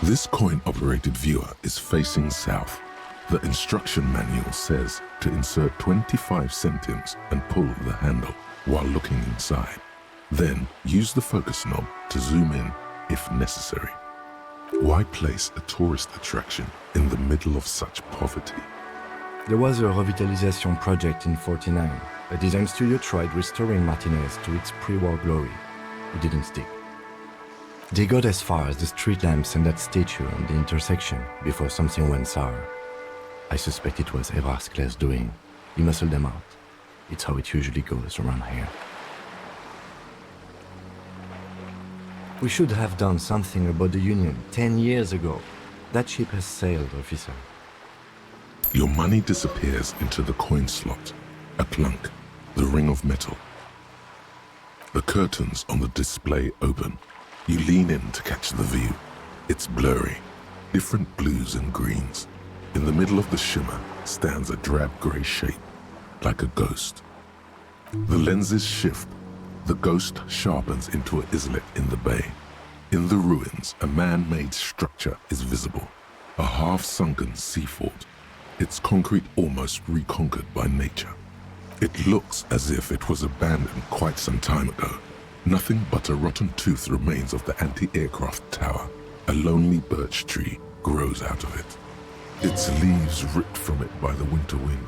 This coin-operated viewer is facing south. The instruction manual says to insert 25 centimes and pull the handle while looking inside. Then use the focus knob to zoom in if necessary. Why place a tourist attraction in the middle of such poverty? There was a revitalization project in '49. A design studio tried restoring Martinez to its pre-war glory. It didn't stick. They got as far as the street lamps and that statue on the intersection before something went sour. I suspect it was Évar's class doing. He muscled them out. It's how it usually goes around here. We should have done something about the Union 10 years ago. That ship has sailed, officer. Your money disappears into the coin slot, a clunk, the ring of metal. The curtains on the display open. You lean in to catch the view. It's blurry, different blues and greens. In the middle of the shimmer stands a drab grey shape, like a ghost. The lenses shift. The ghost sharpens into an islet in the bay. In the ruins, a man-made structure is visible, a half-sunken sea fort, its concrete almost reconquered by nature. It looks as if it was abandoned quite some time ago. Nothing but a rotten tooth remains of the anti-aircraft tower. A lonely birch tree grows out of it, its leaves ripped from it by the winter wind.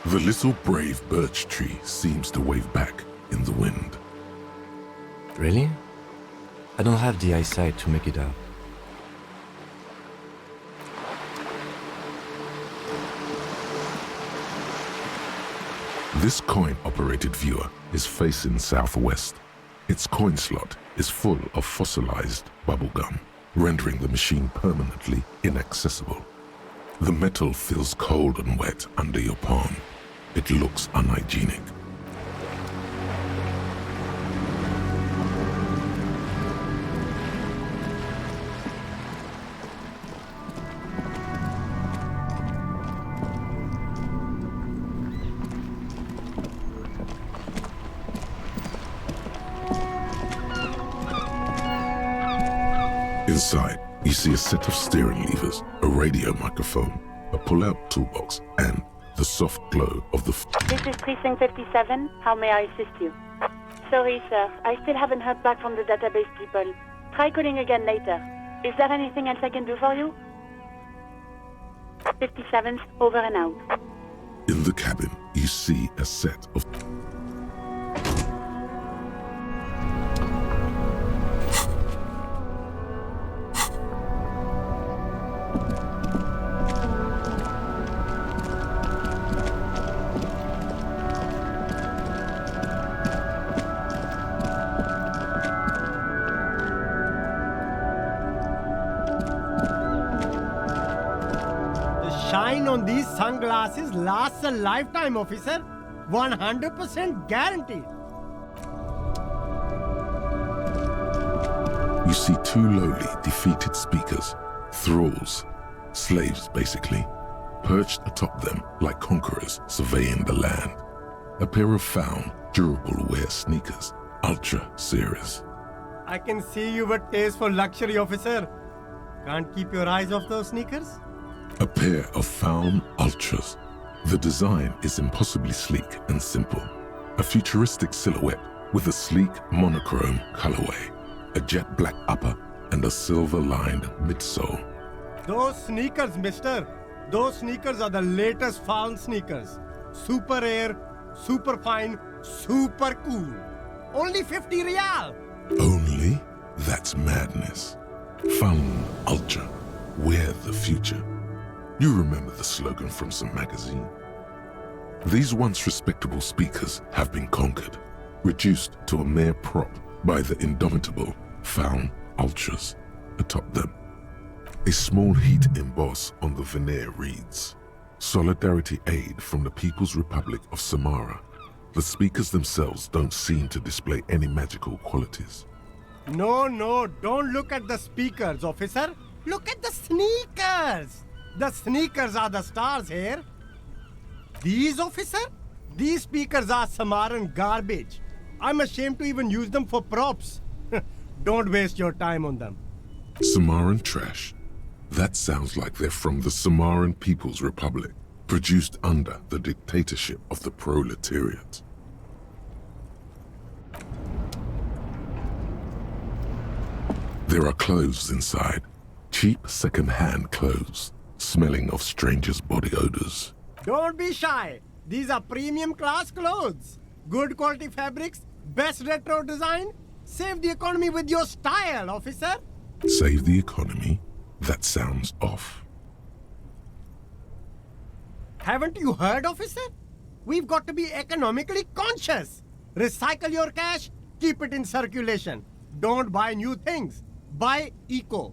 The little brave birch tree seems to wave back in the wind. Really? I don't have the eyesight to make it out. This coin-operated viewer is facing southwest. Its coin slot is full of fossilized bubblegum, rendering the machine permanently inaccessible. The metal feels cold and wet under your palm. It looks unhygienic. Inside, you see a set of steering levers, a radio microphone, a pull-out toolbox, and the soft glow of the... This is Precinct 57. How may I assist you? Sorry, sir. I still haven't heard back from the database people. Try calling again later. Is there anything else I can do for you? 57th, over and out. In the cabin, you see a set of... Shine on these sunglasses lasts a lifetime, officer. 100% guaranteed. You see two lowly, defeated speakers, thralls, slaves basically, perched atop them like conquerors surveying the land. A pair of found, durable wear sneakers, Ultra Series. I can see you have a taste for luxury, officer. Can't keep your eyes off those sneakers? A pair of found Ultras. The design is impossibly sleek and simple. A futuristic silhouette with a sleek monochrome colorway, a jet black upper and a silver-lined midsole. Those sneakers, mister. Those sneakers are the latest found sneakers. Super air, super fine, super cool. Only 50 real. Only? That's madness. Found Ultra. Wear the future. You remember the slogan from some magazine. These once respectable speakers have been conquered, reduced to a mere prop by the indomitable found Ultras atop them. A small heat emboss on the veneer reads, "Solidarity aid from the People's Republic of Samara." The speakers themselves don't seem to display any magical qualities. No, don't look at the speakers, officer. Look at the sneakers. The sneakers are the stars here. These, officer? These speakers are Samaran garbage. I'm ashamed to even use them for props. Don't waste your time on them. Samaran trash. That sounds like they're from the Samaran People's Republic, produced under the dictatorship of the proletariat. There are clothes inside. Cheap second-hand clothes, smelling of strangers' body odors. Don't be shy. These are premium class clothes. Good quality fabrics, best retro design. Save the economy with your style, officer. Save the economy? That sounds off. Haven't you heard, officer? We've got to be economically conscious. Recycle your cash, keep it in circulation. Don't buy new things. Buy eco.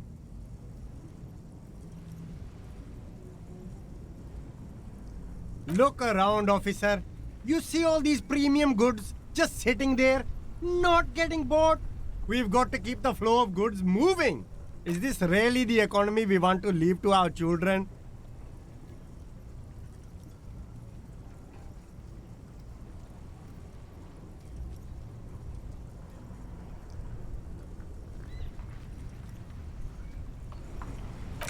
Look around, officer. You see all these premium goods just sitting there, not getting bought? We've got to keep the flow of goods moving. Is this really the economy we want to leave to our children?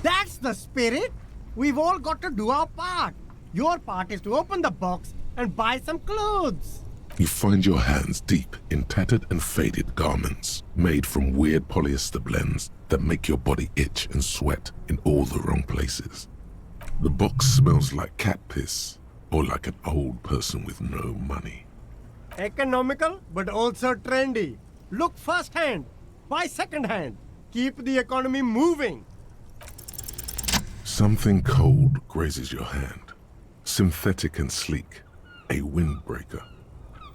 That's the spirit. We've all got to do our part. Your part is to open the box and buy some clothes. You find your hands deep in tattered and faded garments made from weird polyester blends that make your body itch and sweat in all the wrong places. The box smells like cat piss or like an old person with no money. Economical, but also trendy. Look firsthand, buy secondhand. Keep the economy moving. Something cold grazes your hand. Synthetic and sleek. A windbreaker.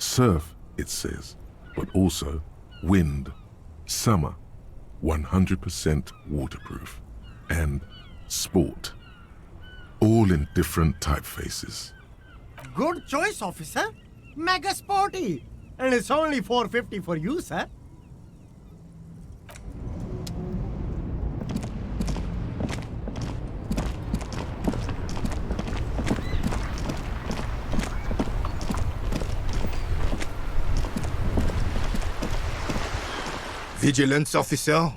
Surf, it says, but also wind, summer, 100% waterproof, and sport. All in different typefaces. Good choice, officer. Mega sporty. And it's only $4.50 for you, sir. Vigilance officer,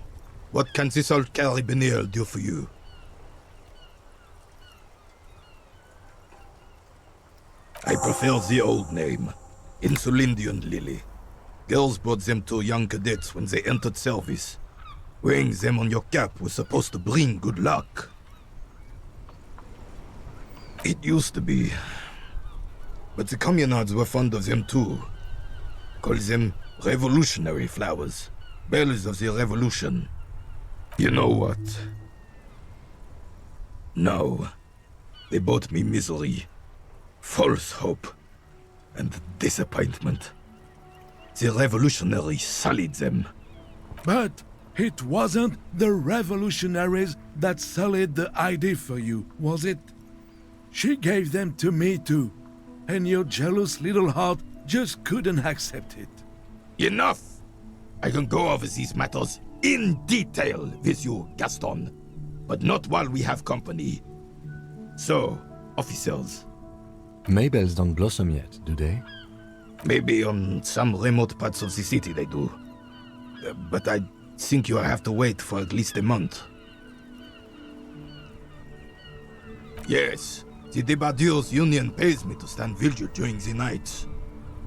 what can this old carabinier do for you? I prefer the old name, Insulindian Lily. Girls brought them to young cadets when they entered service. Wearing them on your cap was supposed to bring good luck. It used to be. But the communards were fond of them too. Call them revolutionary flowers. Bells of the revolution. You know what? No. They brought me misery, false hope, and disappointment. The revolutionaries sullied them. But it wasn't the revolutionaries that sullied the ID for you, was it? She gave them to me too, and your jealous little heart just couldn't accept it. Enough! I can go over these matters in detail with you, Gaston, but not while we have company. So, officers. Maybells don't blossom yet, do they? Maybe on some remote parts of the city they do. But I think you'll have to wait for at least a month. Yes, the Debardeurs Union pays me to stand vigil during the nights.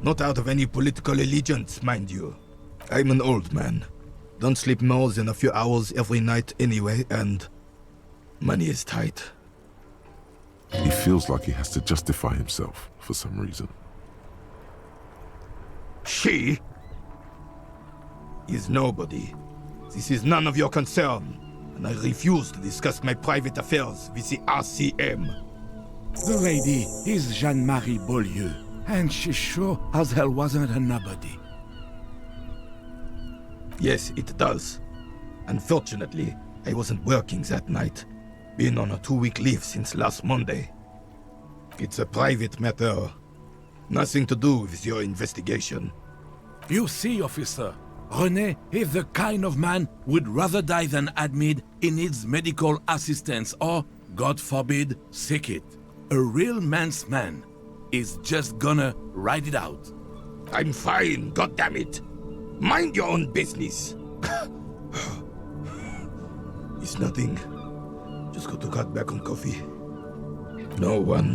Not out of any political allegiance, mind you. I'm an old man. Don't sleep more than a few hours every night anyway, and money is tight. He feels like he has to justify himself for some reason. She is nobody. This is none of your concern, and I refuse to discuss my private affairs with the RCM. The lady is Jeanne-Marie Beaulieu, and she sure as hell wasn't a nobody. Yes, it does. Unfortunately, I wasn't working that night. Been on a 2-week leave since last Monday. It's a private matter. Nothing to do with your investigation. You see, officer, René is the kind of man would rather die than admit he needs medical assistance or, God forbid, seek it. A real man's man is just gonna ride it out. I'm fine, goddammit. Mind your own business. It's nothing. Just got to cut back on coffee. No one.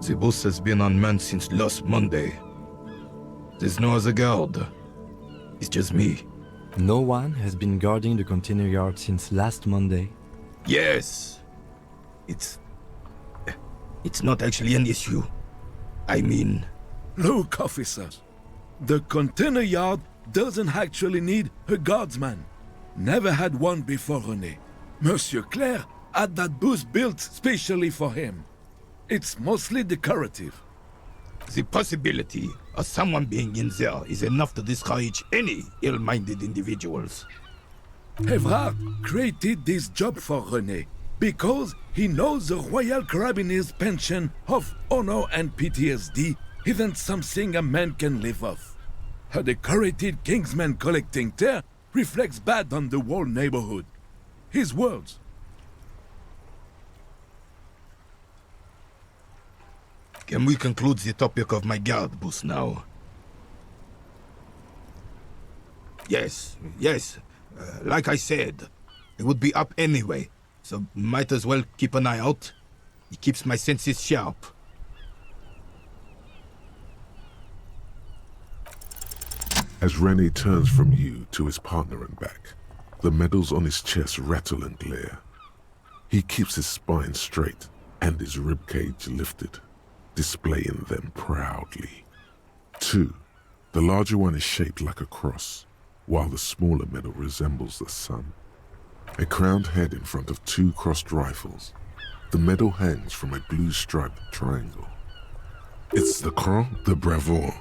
The bus has been unmanned since last Monday. There's no other guard. It's just me. No one has been guarding the container yard since last Monday. Yes. It's not actually an issue. I mean... Look, officers. The container yard doesn't actually need a guardsman. Never had one before René. Monsieur Claire had that booth built specially for him. It's mostly decorative. The possibility of someone being in there is enough to discourage any ill-minded individuals. Evrard created this job for René because he knows the Royal Carabiniers' pension of honor and PTSD isn't something a man can live off. A decorated Kingsman collecting tear reflects bad on the whole neighborhood. His words. Can we conclude the topic of my guard booth now? Yes. Like I said, it would be up anyway, so might as well keep an eye out. It keeps my senses sharp. As René turns from you to his partner and back, the medals on his chest rattle and glare. He keeps his spine straight and his ribcage lifted, displaying them proudly. 2. The larger one is shaped like a cross, while the smaller medal resembles the sun. A crowned head in front of 2 crossed rifles. The medal hangs from a blue-striped triangle. It's the Croix de Bravoure,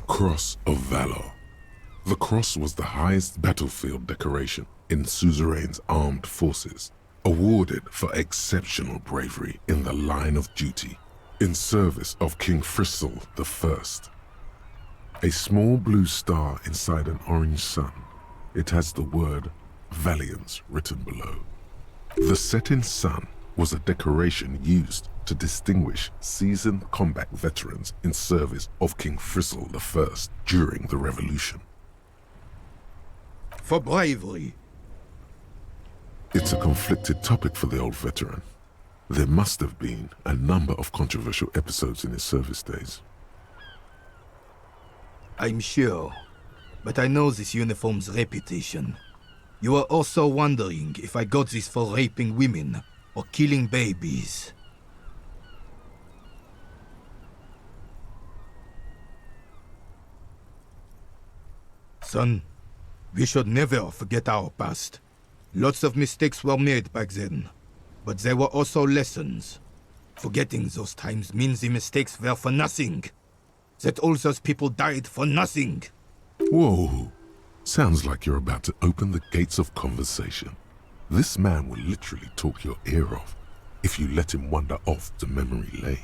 Cross of Valor. The cross was the highest battlefield decoration in Suzerain's armed forces, awarded for exceptional bravery in the line of duty, in service of King Frizzle I. A small blue star inside an orange sun. It has the word Valiance written below. The setting sun was a decoration used to distinguish seasoned combat veterans in service of King Frizzle I during the Revolution. For bravery. It's a conflicted topic for the old veteran. There must have been a number of controversial episodes in his service days. I'm sure, but I know this uniform's reputation. You are also wondering if I got this for raping women or killing babies. Son, we should never forget our past. Lots of mistakes were made back then, but there were also lessons. Forgetting those times means the mistakes were for nothing. That all those people died for nothing. Whoa. Sounds like you're about to open the gates of conversation. This man will literally talk your ear off if you let him wander off to memory lane.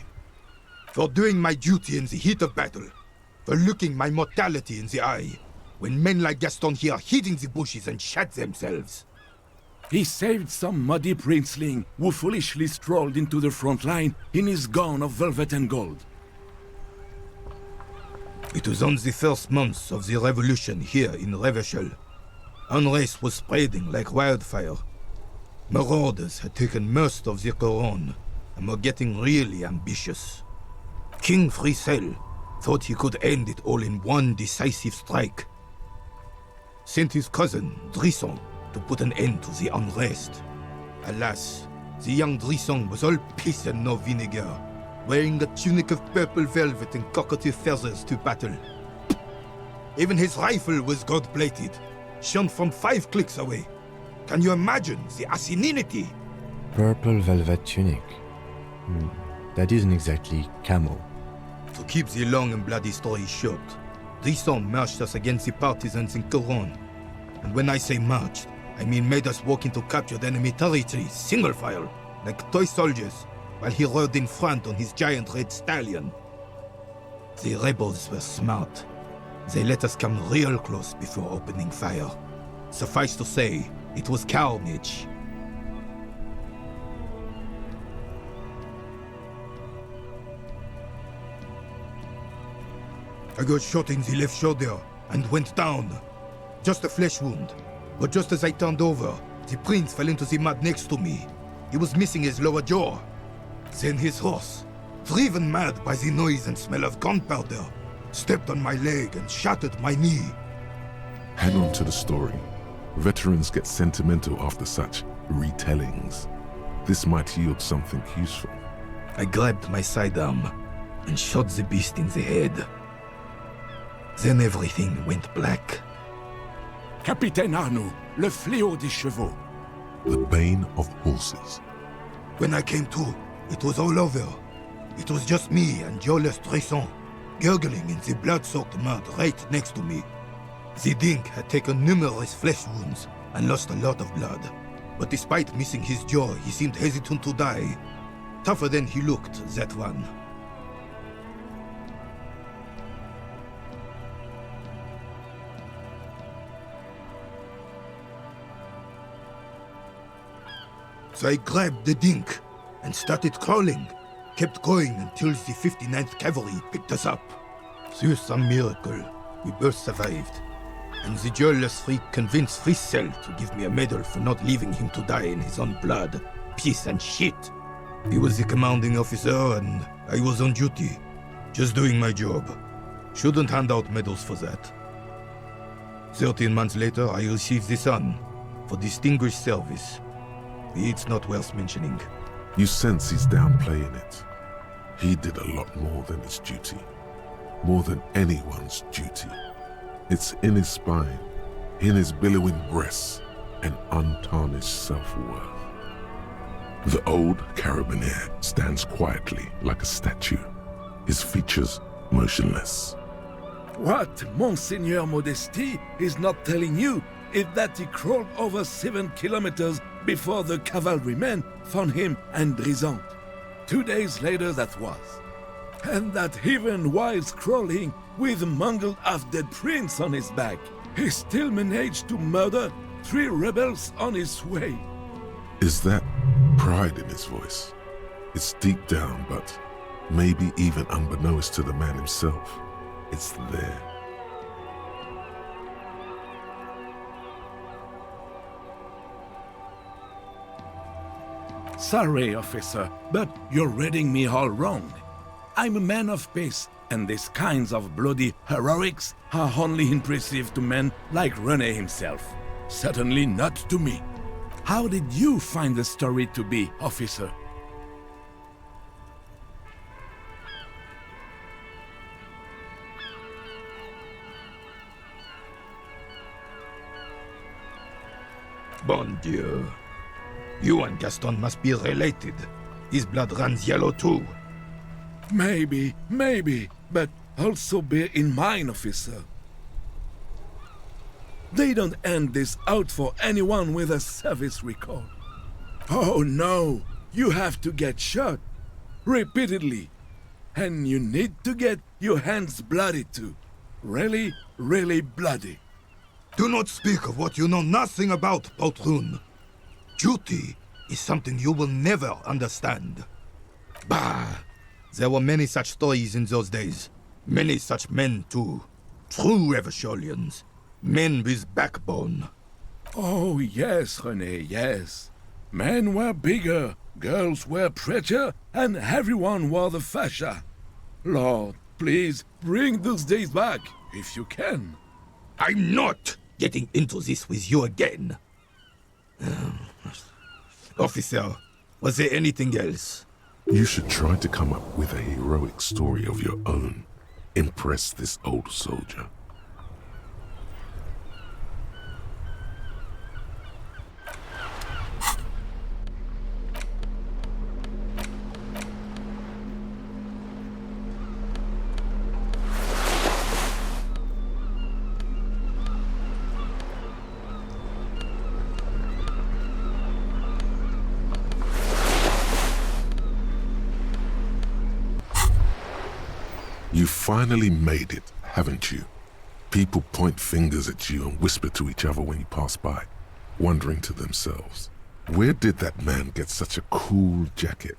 For doing my duty in the heat of battle. For looking my mortality in the eye. When men like Gaston here hid in the bushes and shot themselves. He saved some muddy princeling who foolishly strolled into the front line in his gown of velvet and gold. It was on the first months of the revolution here in Revachol. Unrest was spreading like wildfire. Marauders had taken most of the Couronne and were getting really ambitious. King Frizzle thought he could end it all in one decisive strike. Sent his cousin, Drisson, to put an end to the unrest. Alas, the young Drisson was all piss and no vinegar, wearing a tunic of purple velvet and cockatiel feathers to battle. Even his rifle was gold-plated, shone from 5 clicks away. Can you imagine the asininity? Purple velvet tunic. That isn't exactly camo. To keep the long and bloody story short, Drisson marched us against the partisans in Couronne. And when I say marched, I mean made us walk into captured enemy territory, single file, like toy soldiers, while he rode in front on his giant red stallion. The rebels were smart. They let us come real close before opening fire. Suffice to say, it was carnage. I got shot in the left shoulder and went down. Just a flesh wound. But just as I turned over, the prince fell into the mud next to me. He was missing his lower jaw. Then his horse, driven mad by the noise and smell of gunpowder, stepped on my leg and shattered my knee. Hang on to the story. Veterans get sentimental after such retellings. This might yield something useful. I grabbed my sidearm and shot the beast in the head. Then everything went black. Capitaine Arnoux, le fléau des chevaux. The bane of horses. When I came to, it was all over. It was just me and Jolas Tresson, gurgling in the blood-soaked mud right next to me. The dink had taken numerous flesh wounds and lost a lot of blood. But despite missing his jaw, he seemed hesitant to die. Tougher than he looked, that one. So I grabbed the dink and started crawling. Kept going until the 59th Cavalry picked us up. Through some miracle, we both survived. And the jailless freak convinced Frissel to give me a medal for not leaving him to die in his own blood. Piece and shit. He was the commanding officer and I was on duty. Just doing my job. Shouldn't hand out medals for that. 13 months later, I received the Sun for distinguished service. It's not worth mentioning. You sense he's downplaying it. He did a lot more than his duty. More than anyone's duty. It's in his spine, in his billowing breasts, and untarnished self-worth. The old carabinier stands quietly like a statue, his features motionless. What Monseigneur Modesty is not telling you is that he crawled over 7 kilometers before the cavalrymen found him and Drizant. 2 days later that was. And that even whilst crawling with a mangled half-dead prince on his back, he still managed to murder 3 rebels on his way. Is that pride in his voice? It's deep down, but maybe even unbeknownst to the man himself, it's there. Sorry, officer, but you're reading me all wrong. I'm a man of peace, and these kinds of bloody heroics are only impressive to men like René himself. Certainly not to me. How did you find the story to be, officer? Bon Dieu. You and Gaston must be related. His blood runs yellow too. Maybe, but also bear in mind, officer. They don't hand this out for anyone with a service record. Oh no, you have to get shot. Repeatedly. And you need to get your hands bloody too. Really, really bloody. Do not speak of what you know nothing about, Poltroon. Duty is something you will never understand. Bah! There were many such stories in those days. Many such men, too. True Revacholians. Men with backbone. Oh, yes, René, yes. Men were bigger, girls were prettier, and everyone wore the fascia. Lord, please, bring those days back, if you can. I'm not getting into this with you again. Officer, was there anything else? You should try to come up with a heroic story of your own. Impress this old soldier. You finally made it, haven't you? People point fingers at you and whisper to each other when you pass by, wondering to themselves, where did that man get such a cool jacket?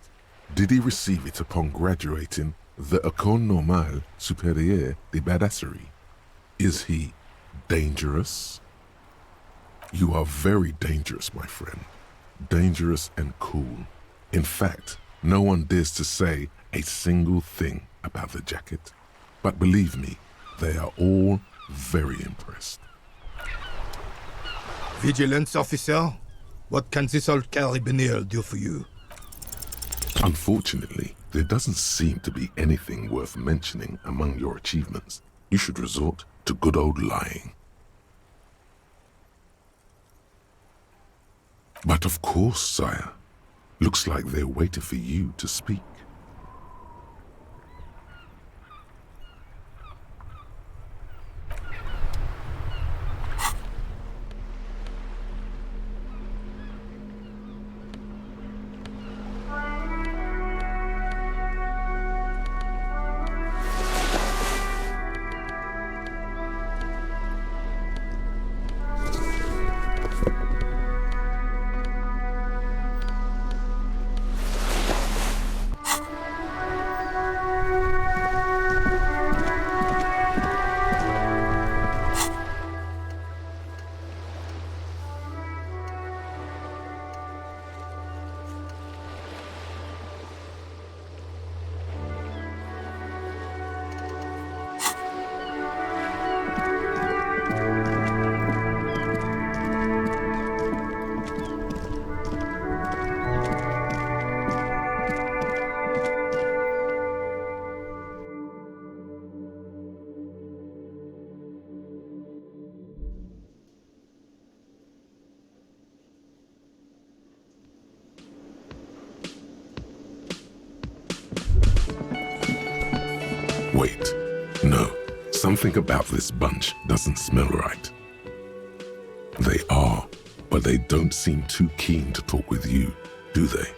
Did he receive it upon graduating the École Normale Supérieure de Badasserie? Is he dangerous? You are very dangerous, my friend. Dangerous and cool. In fact, no one dares to say a single thing about the jacket. But believe me, they are all very impressed. Vigilance officer, what can this old carabinier do for you? Unfortunately, there doesn't seem to be anything worth mentioning among your achievements. You should resort to good old lying. But of course, sire. Looks like they're waiting for you to speak. Wait, no, something about this bunch doesn't smell right. They are, but they don't seem too keen to talk with you, do they?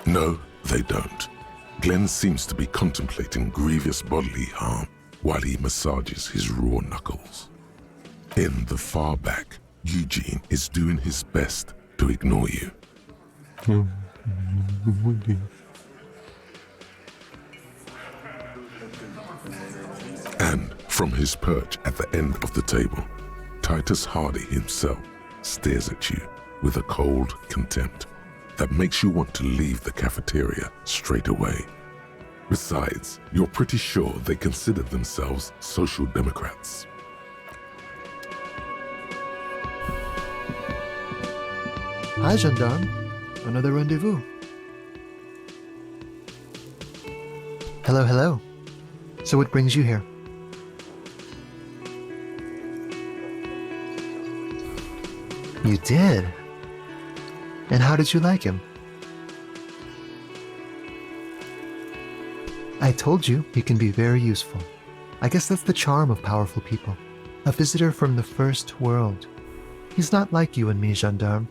No, they don't. Glenn seems to be contemplating grievous bodily harm while he massages his raw knuckles. In the far back, Eugene is doing his best to ignore you. And from his perch at the end of the table, Titus Hardy himself stares at you with a cold contempt that makes you want to leave the cafeteria straight away. Besides, you're pretty sure they consider themselves social democrats. Hi, gendarme. Another rendezvous. Hello, hello. So what brings you here? You did? And how did you like him? I told you he can be very useful. I guess that's the charm of powerful people. A visitor from the first world. He's not like you and me, gendarme.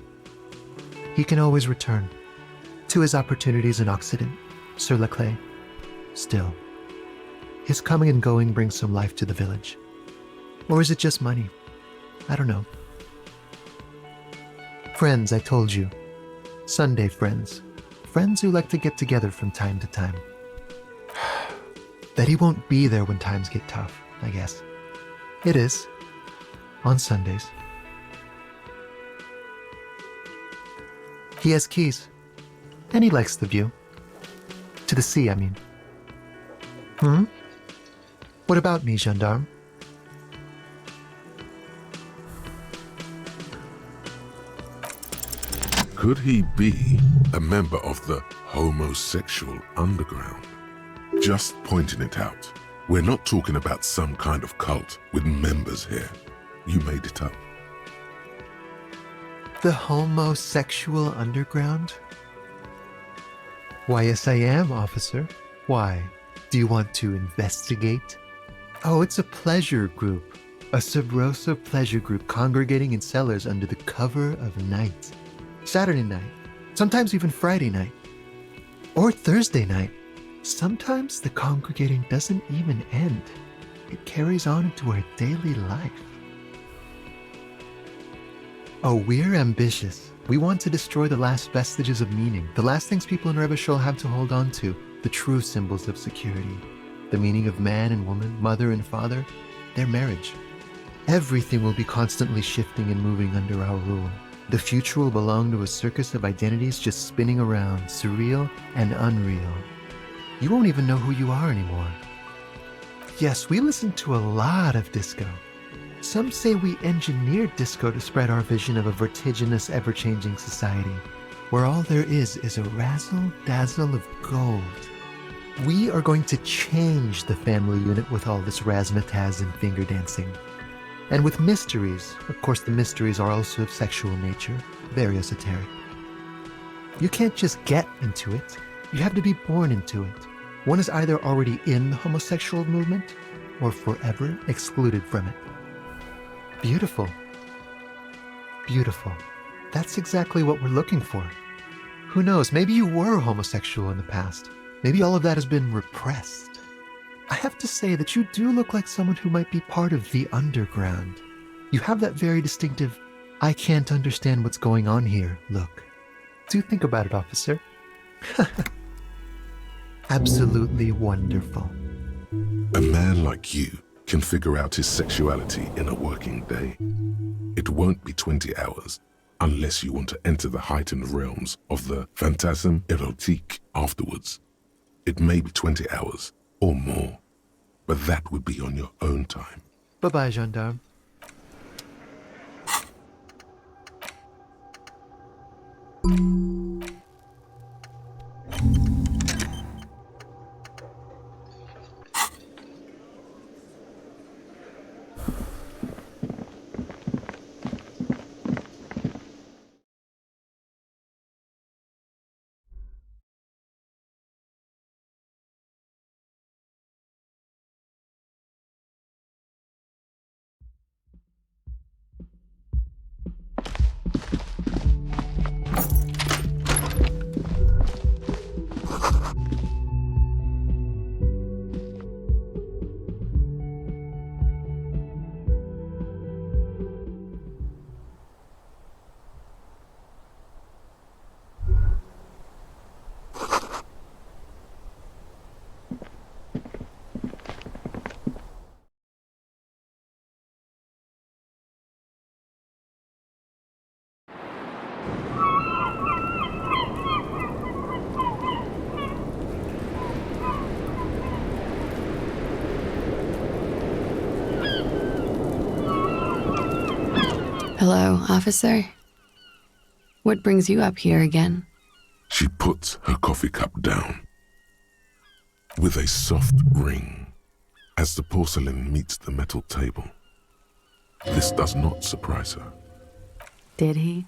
He can always return to his opportunities in Occident, sur la clé. Still, his coming and going brings some life to the village. Or is it just money? I don't know. Friends, I told you. Sunday friends. Friends who like to get together from time to time. That he won't be there when times get tough, I guess. It is. On Sundays. He has keys. And he likes the view. To the sea, I mean. What about me, gendarme? Could he be a member of the homosexual underground? Just pointing it out. We're not talking about some kind of cult with members here. You made it up. The homosexual underground? Why, yes I am, officer. Why? Do you want to investigate? Oh, it's a pleasure group. A Sub Rosa pleasure group congregating in cellars under the cover of night. Saturday night. Sometimes even Friday night. Or Thursday night. Sometimes the congregating doesn't even end. It carries on into our daily life. Oh, we're ambitious. We want to destroy the last vestiges of meaning, the last things people in Revachol have to hold on to, the true symbols of security, the meaning of man and woman, mother and father, their marriage. Everything will be constantly shifting and moving under our rule. The future will belong to a circus of identities just spinning around, surreal and unreal. You won't even know who you are anymore. Yes, we listen to a lot of disco. Some say we engineered disco to spread our vision of a vertiginous, ever-changing society, where all there is a razzle-dazzle of gold. We are going to change the family unit with all this razzmatazz and finger dancing. And with mysteries, of course the mysteries are also of sexual nature, very esoteric. You can't just get into it, you have to be born into it. One is either already in the homosexual movement or forever excluded from it. Beautiful. Beautiful. That's exactly what we're looking for. Who knows, maybe you were homosexual in the past. Maybe all of that has been repressed. I have to say that you do look like someone who might be part of the underground. You have that very distinctive, I can't understand what's going on here look. Do think about it, officer. Absolutely wonderful. A man like you can figure out his sexuality in a working day. It won't be 20 hours unless you want to enter the heightened realms of the phantasme érotique afterwards. It may be 20 hours or more, but that would be on your own time. Bye-bye, gendarme. Hello, officer. What brings you up here again? She puts her coffee cup down with a soft ring as the porcelain meets the metal table. This does not surprise her. Did he?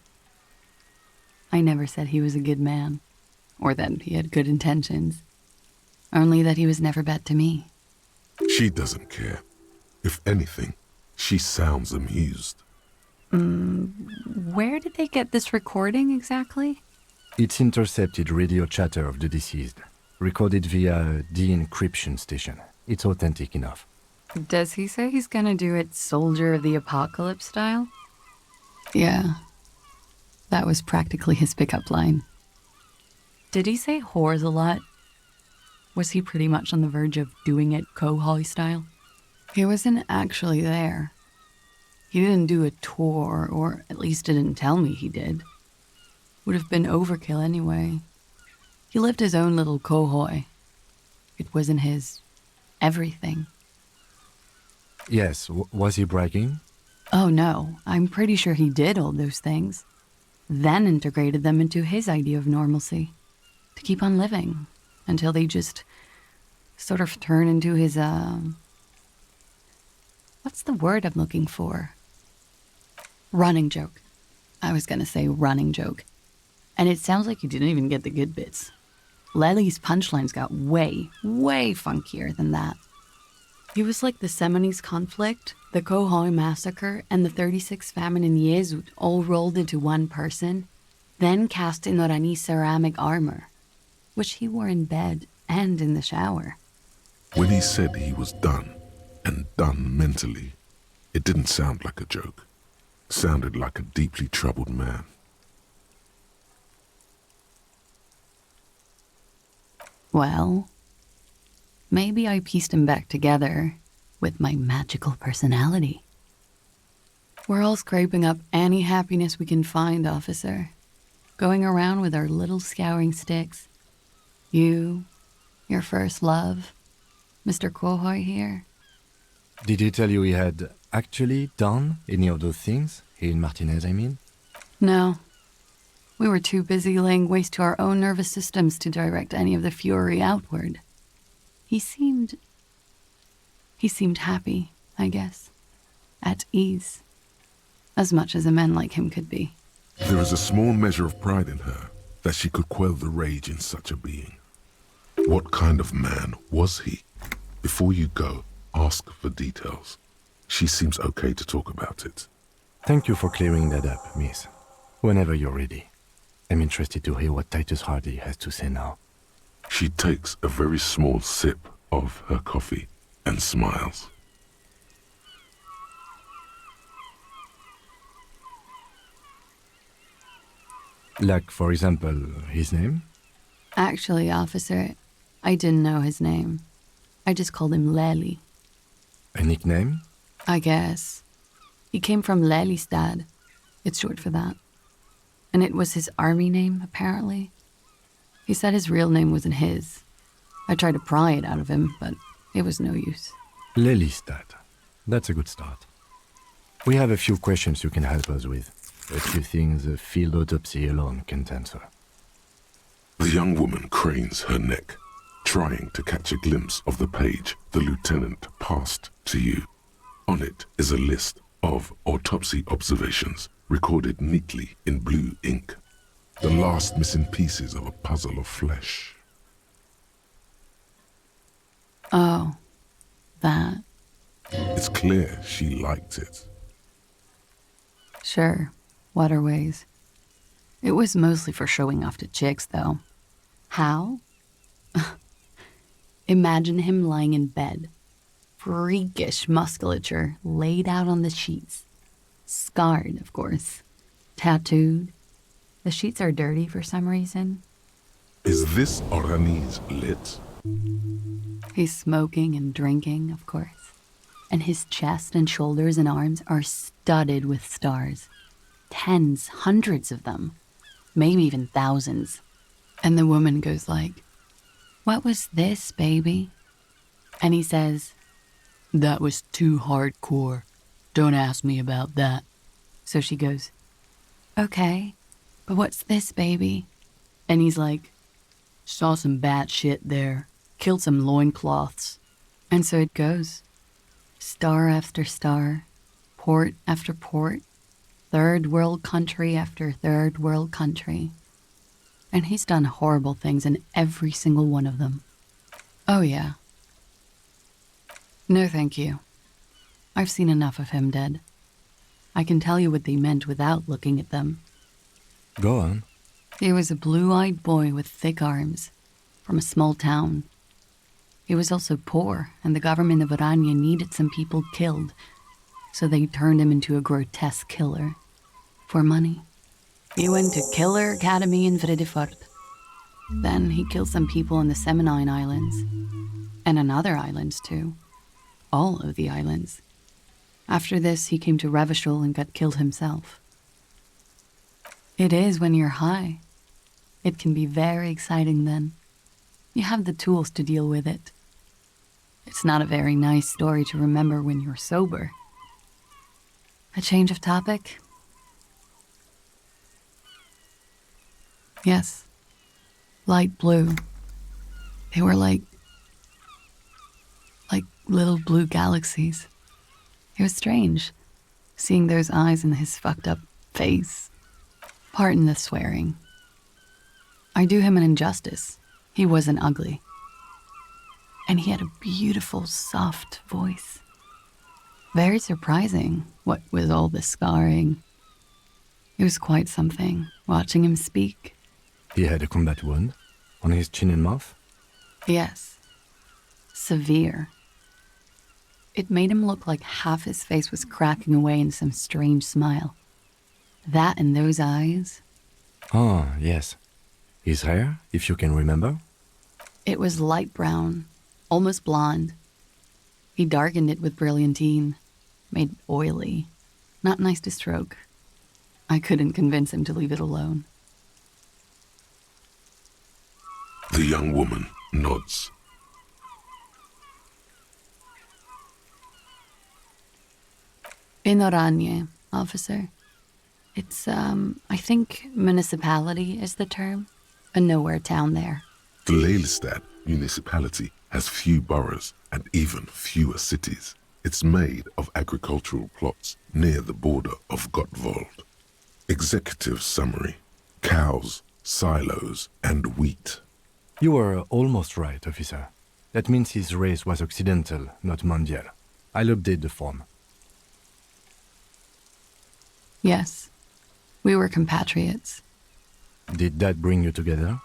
I never said he was a good man, or that he had good intentions. Only that he was never bad to me. She doesn't care. If anything, she sounds amused. Where did they get this recording exactly? It's intercepted radio chatter of the deceased, recorded via a de-encryption station. It's authentic enough. Does he say he's gonna do it Soldier of the Apocalypse style? Yeah. That was practically his pickup line. Did he say whores a lot? Was he pretty much on the verge of doing it Kohoi style? He wasn't actually there. He didn't do a tour, or at least didn't tell me he did. Would have been overkill anyway. He lived his own little Kohoi. It wasn't his everything. Yes, was he bragging? Oh no, I'm pretty sure he did all those things. Then integrated them into his idea of normalcy. To keep on living. Until they just sort of turn into his, what's the word I'm looking for? Running joke. I was gonna say running joke. And it sounds like you didn't even get the good bits. Lely's punchlines got way, way funkier than that. He was like the Seminoles conflict, the Kohoi massacre, and the 36 famine in Yezut all rolled into one person, then cast in Orani ceramic armor, which he wore in bed and in the shower. When he said he was done, and done mentally, it didn't sound like a joke. Sounded like a deeply troubled man. Well, maybe I pieced him back together with my magical personality. We're all scraping up any happiness we can find, officer. Going around with our little scouring sticks. You, your first love, Mr. Quohoy here. Did he tell you he had actually done any of those things? He and Martinez, I mean? No. We were too busy laying waste to our own nervous systems to direct any of the fury outward. He seemed happy, I guess. At ease. As much as a man like him could be. There is a small measure of pride in her that she could quell the rage in such a being. What kind of man was he? Before you go, ask for details. She seems okay to talk about it. Thank you for clearing that up, miss. Whenever you're ready. I'm interested to hear what Titus Hardy has to say now. She takes a very small sip of her coffee and smiles. Like, for example, his name? Actually, officer, I didn't know his name. I just called him Lely. A nickname? I guess. He came from Lelystad. It's short for that. And it was his army name, apparently. He said his real name wasn't his. I tried to pry it out of him, but it was no use. Lelystad. That's a good start. We have a few questions you can help us with. A few things a field autopsy alone can't answer. The young woman cranes her neck, trying to catch a glimpse of the page the lieutenant passed to you. On it is a list of autopsy observations recorded neatly in blue ink. The last missing pieces of a puzzle of flesh. Oh, that. It's clear she liked it. Sure, waterways. It was mostly for showing off to chicks, though. How? Imagine him lying in bed. Freakish musculature laid out on the sheets. Scarred, of course. Tattooed. The sheets are dirty for some reason. Is this Orani's lit? He's smoking and drinking, of course. And his chest and shoulders and arms are studded with stars. Tens, hundreds of them. Maybe even thousands. And the woman goes like, "What was this, baby?" And he says, "That was too hardcore. Don't ask me about that." So she goes, "Okay, but what's this, baby?" And he's like, "Saw some bat shit there. Killed some loincloths." And so it goes. Star after star, port after port, third world country after third world country. And he's done horrible things in every single one of them. Oh yeah. No thank you. I've seen enough of him dead. I can tell you what they meant without looking at them. Go on. He was a blue-eyed boy with thick arms, from a small town. He was also poor, and the government of Orania needed some people killed, so they turned him into a grotesque killer. For money. He went to Killer Academy in Vredefort. Then he killed some people in the Seminine Islands. And on other islands, too. All of the islands. After this, he came to Revachol and got killed himself. It is when you're high. It can be very exciting then. You have the tools to deal with it. It's not a very nice story to remember when you're sober. A change of topic? Yes. Light blue. They were like little blue galaxies. It was strange, seeing those eyes in his fucked up face. Pardon the swearing. I do him an injustice. He wasn't ugly. And he had a beautiful, soft voice. Very surprising, what with all the scarring. It was quite something, watching him speak. He had a combat wound on his chin and mouth? Yes. Severe. It made him look like half his face was cracking away in some strange smile. That and those eyes. Oh, yes. His hair, if you can remember? It was light brown, almost blonde. He darkened it with brilliantine, made oily. Not nice to stroke. I couldn't convince him to leave it alone. The young woman nods. In Oranje, officer. It's, I think municipality is the term. A nowhere town there. The Lelystad municipality has few boroughs and even fewer cities. It's made of agricultural plots near the border of Gottwald. Executive summary: cows, silos, and wheat. You were almost right, officer. That means his race was occidental, not mondial. I'll update the form. Yes. We were compatriots. Did that bring you together?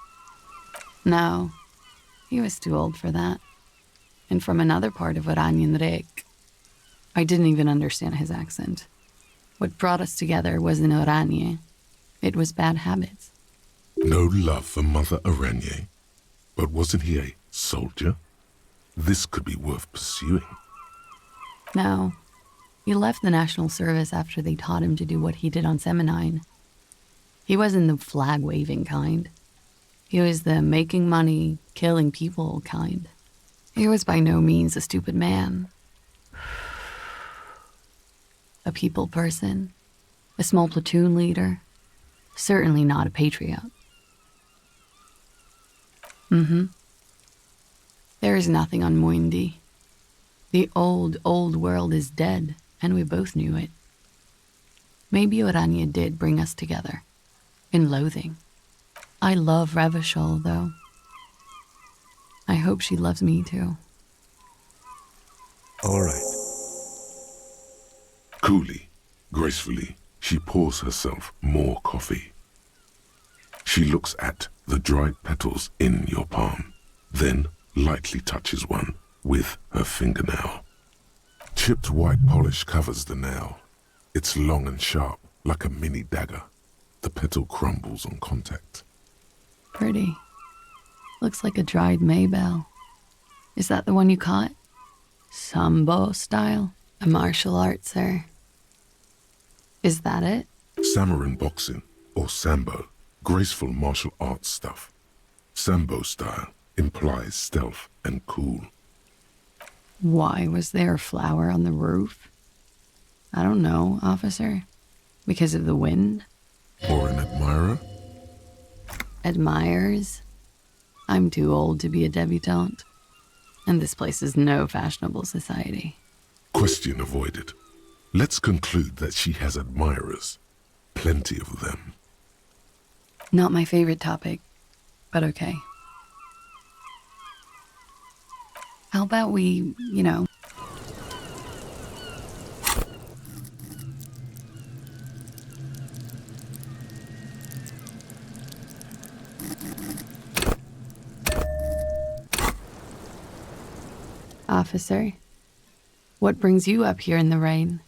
No. He was too old for that. And from another part of Oranjenrijk. I didn't even understand his accent. What brought us together wasn't Oranje. It was bad habits. No love for Mother Oranje. But wasn't he a soldier? This could be worth pursuing. No. He left the National Service after they taught him to do what he did on Seminine. He wasn't the flag-waving kind. He was the making money, killing people kind. He was by no means a stupid man. A people person. A small platoon leader. Certainly not a patriot. There is nothing on Moindi. The old world is dead, and we both knew it. Maybe Oranje did bring us together. In loathing. I love Revachol, though. I hope she loves me, too. All right. Coolly, gracefully, she pours herself more coffee. She looks at the dried petals in your palm, then lightly touches one with her fingernail. Chipped white polish covers the nail. It's long and sharp, like a mini dagger. The petal crumbles on contact. Pretty. Looks like a dried maybell. Is that the one you caught? Sambo style? A martial art, sir. Is that it? Samurai boxing, or sambo, graceful martial arts stuff. Sambo style implies stealth and cool. Why was there a flower on the roof? I don't know, officer. Because of the wind? Or an admirer? Admirers? I'm too old to be a debutante. And this place is no fashionable society. Question avoided. Let's conclude that she has admirers. Plenty of them. Not my favorite topic, but okay. How about we, Officer, what brings you up here in the rain?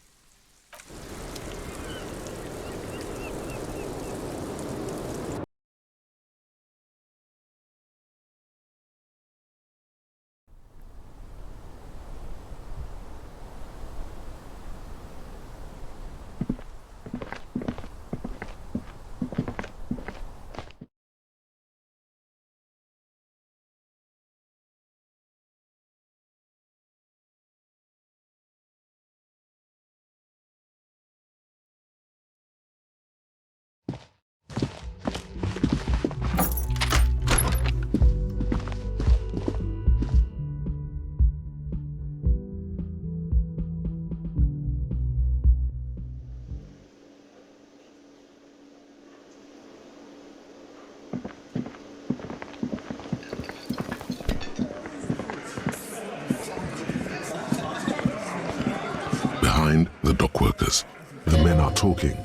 Behind the dockworkers, the men are talking,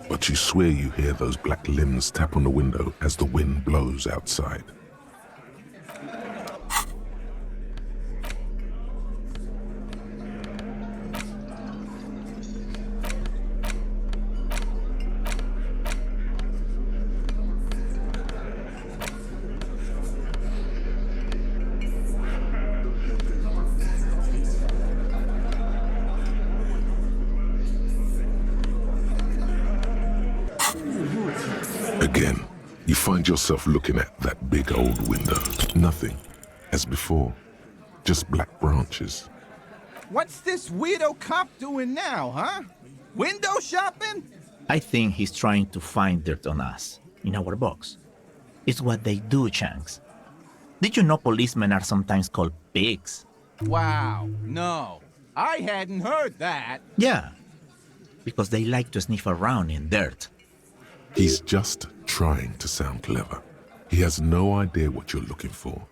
but you swear you hear those black limbs tap on the window as the wind blows outside. Again, you find yourself looking at that big old window. Nothing, as before, just black branches. What's this weirdo cop doing now, huh? Window shopping? I think he's trying to find dirt on us, in our box. It's what they do, Shanks. Did you know policemen are sometimes called pigs? Wow, no. I hadn't heard that. Yeah, because they like to sniff around in dirt. He's just trying to sound clever. He has no idea what you're looking for,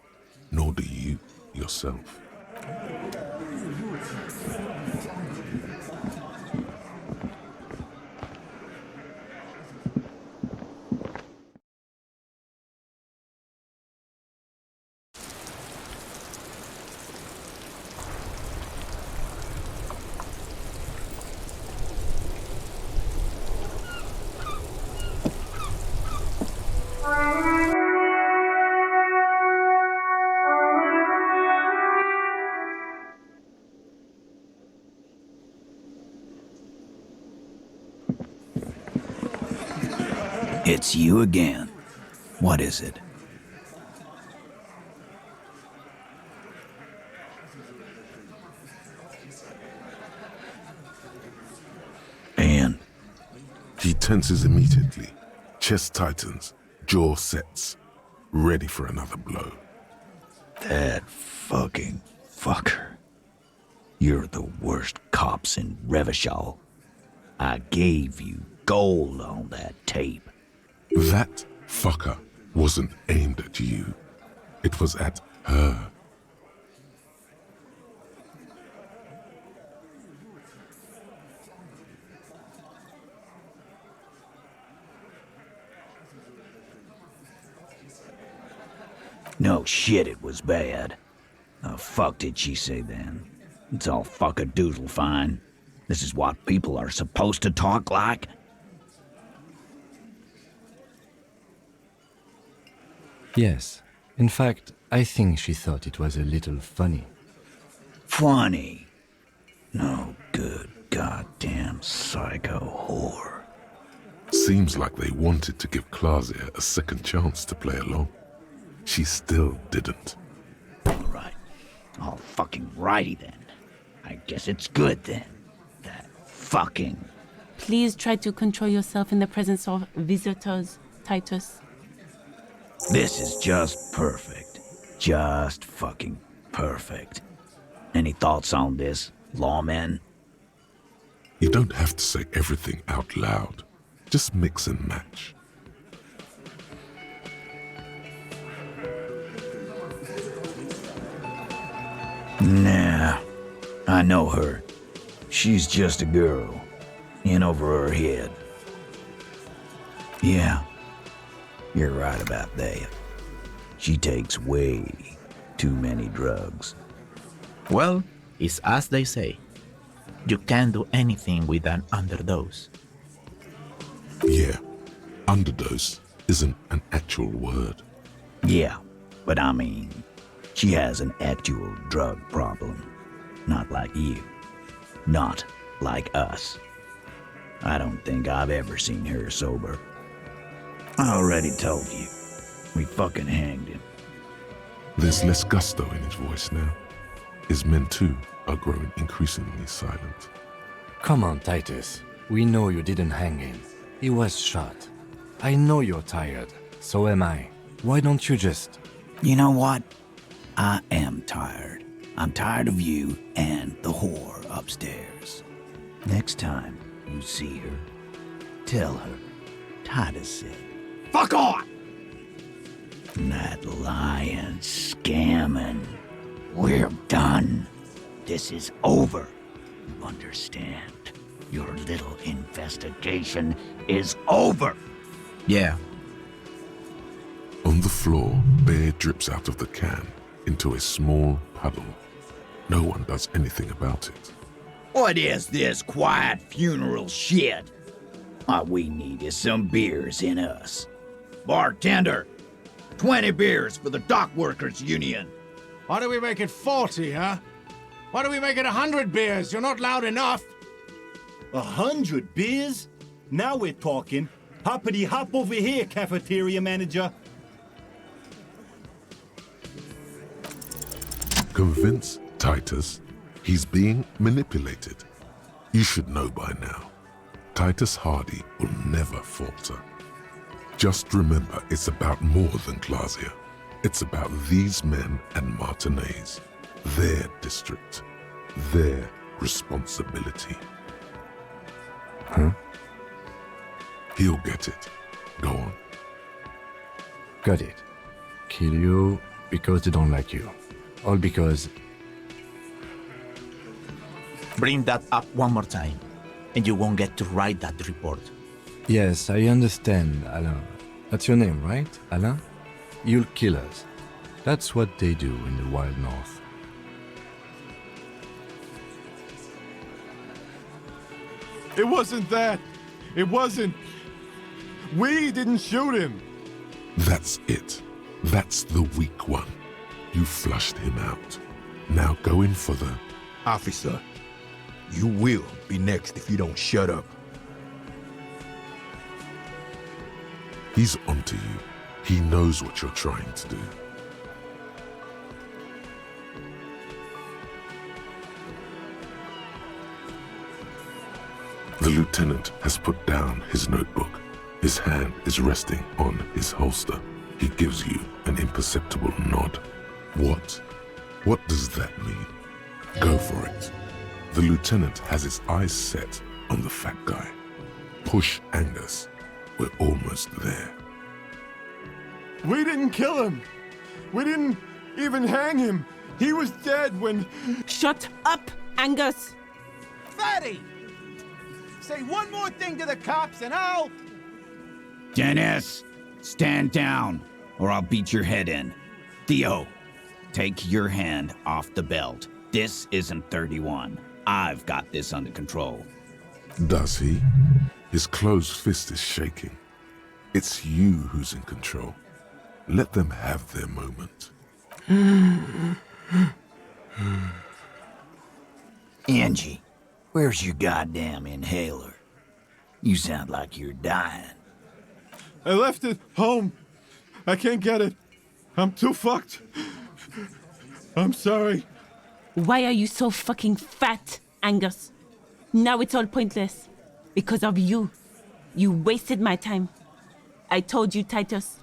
nor do you yourself. It's you again. What is it? And? He tenses immediately, chest tightens, jaw sets, ready for another blow. That fucking fucker. You're the worst cops in Revachol. I gave you gold on that tape. That fucker wasn't aimed at you. It was at her. No shit, it was bad. The fuck did she say then? It's all fuck-a-doodle fine. This is what people are supposed to talk like? Yes. In fact, I think she thought it was a little funny. Funny? No good goddamn psycho whore. Seems like they wanted to give Klaasje a second chance to play along. She still didn't. Right. All fucking righty then. I guess it's good then. That fucking... Please try to control yourself in the presence of visitors, Titus. This is just perfect. Just fucking perfect. Any thoughts on this, lawmen? You don't have to say everything out loud. Just mix and match. Nah, I know her. She's just a girl. In over her head. Yeah, you're right about that. She takes way too many drugs. Well, it's as they say. You can't do anything with an underdose. Yeah, underdose isn't an actual word. Yeah, but I mean, she has an actual drug problem. Not like you. Not like us. I don't think I've ever seen her sober. I already told you. We fucking hanged him. There's less gusto in his voice now. His men too are growing increasingly silent. Come on, Titus. We know you didn't hang him. He was shot. I know you're tired. So am I. Why don't you just... You know what? I am tired. I'm tired of you and the whore upstairs. Next time you see her, tell her Titus said, "Fuck on!" That lying, scamming. We're done. This is over. You understand? Your little investigation is over. Yeah. On the floor, beer drips out of the can into a small puddle. No one does anything about it. What is this quiet funeral shit? All we need is some beers in us. Bartender, 20 beers for the Dock Workers Union. Why do we make it 40, huh? Why do we make it 100 beers? You're not loud enough. 100 beers? Now we're talking. Hoppity hop over here, cafeteria manager. Convince Titus he's being manipulated. You should know by now. Titus Hardy will never falter. Just remember, it's about more than Klaasje. It's about these men and Martinez, their district, their responsibility. Huh? He'll get it. Go on. Got it. Kill you because they don't like you. All because... Bring that up one more time, and you won't get to write that report. Yes, I understand, Alain. That's your name, right, Alain? You'll kill us. That's what they do in the Wild North. It wasn't that. It wasn't. We didn't shoot him. That's it. That's the weak one. You flushed him out. Now go in for the... Officer, you will be next if you don't shut up. He's onto you. He knows what you're trying to do. The lieutenant has put down his notebook. His hand is resting on his holster. He gives you an imperceptible nod. What? What does that mean? Go for it. The lieutenant has his eyes set on the fat guy. Push Angus. We're almost there. We didn't kill him. We didn't even hang him. He was dead when... Shut up, Angus! Fatty! Say one more thing to the cops and I'll... Dennis, stand down, or I'll beat your head in. Theo, take your hand off the belt. This isn't 31. I've got this under control. Does he? His closed fist is shaking. It's you who's in control. Let them have their moment. Angie, where's your goddamn inhaler? You sound like you're dying. I left it home. I can't get it. I'm too fucked. I'm sorry. Why are you so fucking fat, Angus? Now it's all pointless. Because of you. You wasted my time. I told you, Titus.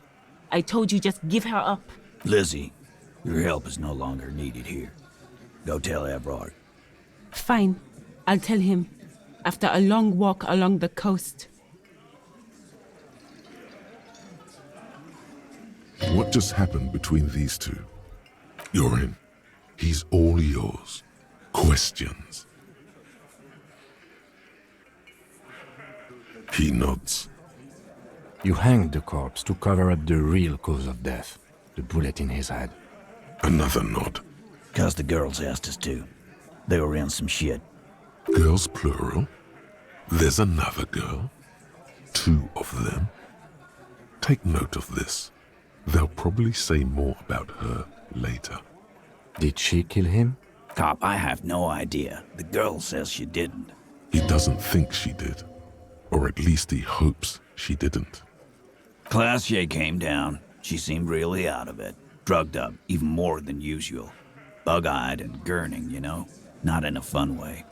I told you just give her up. Lizzie, your help is no longer needed here. Go tell Everard. Fine. I'll tell him. After a long walk along the coast. What just happened between these two? You're in. He's all yours. Questions? He nods. You hanged the corpse to cover up the real cause of death, the bullet in his head. Another nod. 'Cause the girls asked us to. They were in some shit. Girls plural? There's another girl? 2 of them? Take note of this. They'll probably say more about her later. Did she kill him? Cop, I have no idea. The girl says she didn't. He doesn't think she did. Or at least he hopes she didn't. Klaasje came down. She seemed really out of it. Drugged up, even more than usual. Bug-eyed and gurning, you know? Not in a fun way.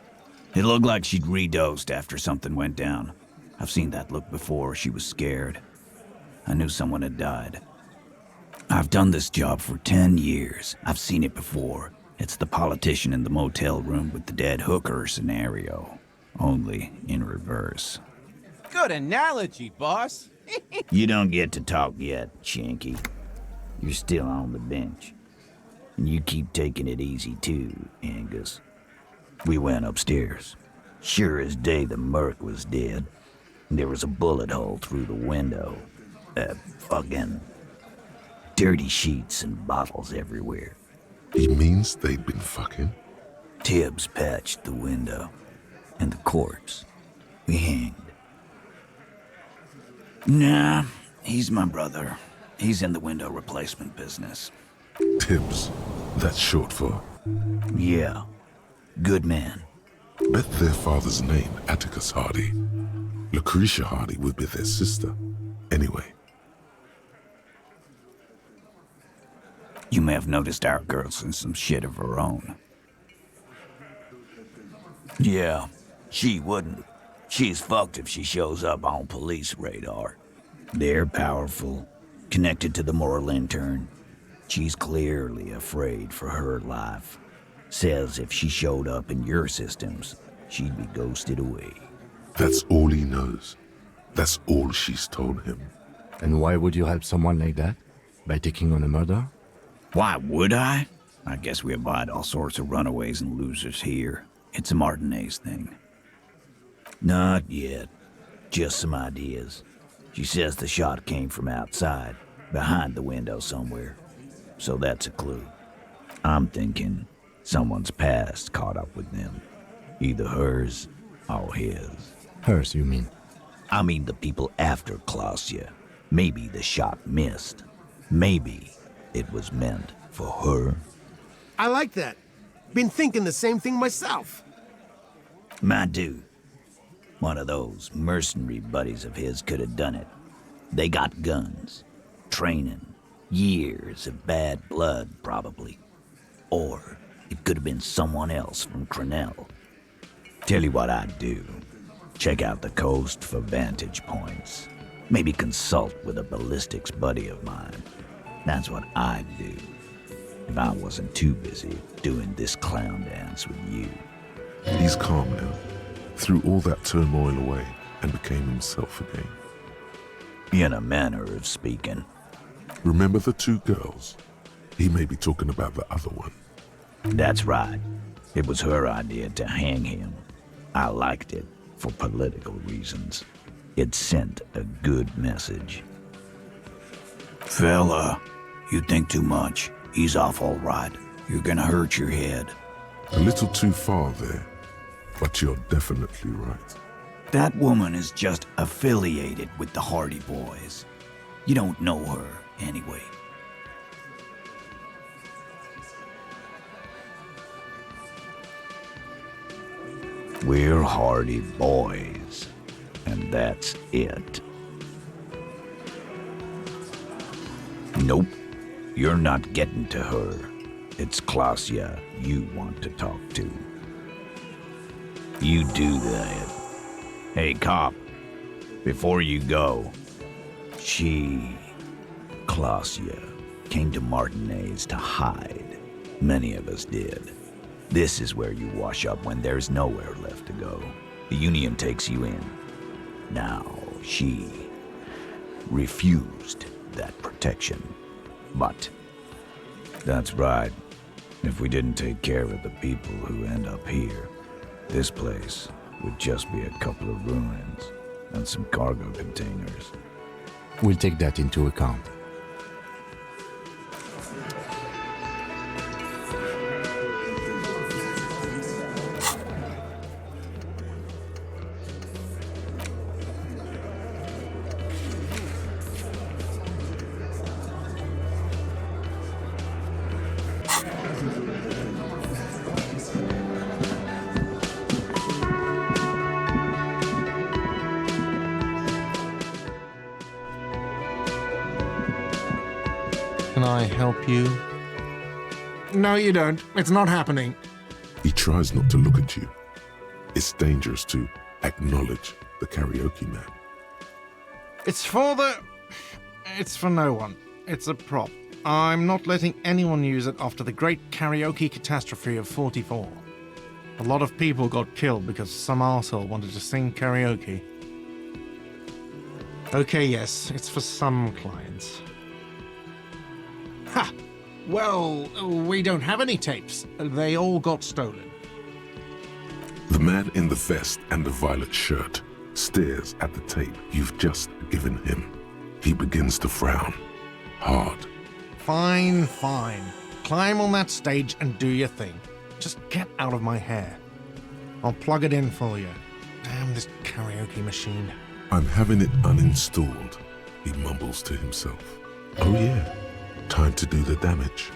It looked like she'd redosed after something went down. I've seen that look before. She was scared. I knew someone had died. I've done this job for 10 years. I've seen it before. It's the politician in the motel room with the dead hooker scenario. Only in reverse. Good analogy, boss. You don't get to talk yet, Shanky. You're still on the bench. And you keep taking it easy too, Angus. We went upstairs. Sure as day the merc was dead. There was a bullet hole through the window. Fucking dirty sheets and bottles everywhere. He means they'd been fucking? Tibbs patched the window. And the corpse. We hanged. Nah, he's my brother. He's in the window replacement business. Tibbs. That's short for? Yeah. Good man. Bet their father's name, Atticus Hardy. Lucretia Hardy would be their sister. Anyway. You may have noticed our girl's in some shit of her own. Yeah, she wouldn't. She's fucked if she shows up on police radar. They're powerful, connected to the Moral Lantern. She's clearly afraid for her life. Says if she showed up in your systems, she'd be ghosted away. That's all he knows. That's all she's told him. And why would you help someone like that? By taking on a murder? Why would I? I guess we abide all sorts of runaways and losers here. It's a Martinez thing. Not yet. Just some ideas. She says the shot came from outside, behind the window somewhere. So that's a clue. I'm thinking someone's past caught up with them. Either hers or his. Hers, you mean? I mean the people after Klaasje. Maybe the shot missed. Maybe it was meant for her. I like that. Been thinking the same thing myself. My dude. One of those mercenary buddies of his could have done it. They got guns, training, years of bad blood, probably. Or it could have been someone else from Crenell. Tell you what I'd do. Check out the coast for vantage points. Maybe consult with a ballistics buddy of mine. That's what I'd do if I wasn't too busy doing this clown dance with you. He's calm now. Threw all that turmoil away and became himself again. In a manner of speaking. Remember the two girls? He may be talking about the other one. That's right. It was her idea to hang him. I liked it for political reasons. It sent a good message. Fella, you think too much. He's off all right. You're gonna hurt your head. A little too far there, but you're definitely right. That woman is just affiliated with the Hardy Boys. You don't know her anyway. We're Hardy Boys, and that's it. Nope, you're not getting to her. It's Klaasje you want to talk to. You do that. Hey, cop, before you go, Klaasje, came to Martinez to hide. Many of us did. This is where you wash up when there's nowhere left to go. The Union takes you in. Now, she refused that protection. But, that's right. If we didn't take care of the people who end up here, this place would just be a couple of ruins and some cargo containers. We'll take that into account. Can I help you? No, you don't. It's not happening. He tries not to look at you. It's dangerous to acknowledge the karaoke man. It's for no one. It's a prop. I'm not letting anyone use it after the great karaoke catastrophe of 44. A lot of people got killed because some arsehole wanted to sing karaoke. Okay, yes, it's for some clients. Ha! Well, we don't have any tapes. They all got stolen. The man in the vest and the violet shirt stares at the tape you've just given him. He begins to frown. Hard. Fine, fine. Climb on that stage and do your thing. Just get out of my hair. I'll plug it in for you. Damn this karaoke machine. I'm having it uninstalled, he mumbles to himself. Oh yeah, time to do the damage.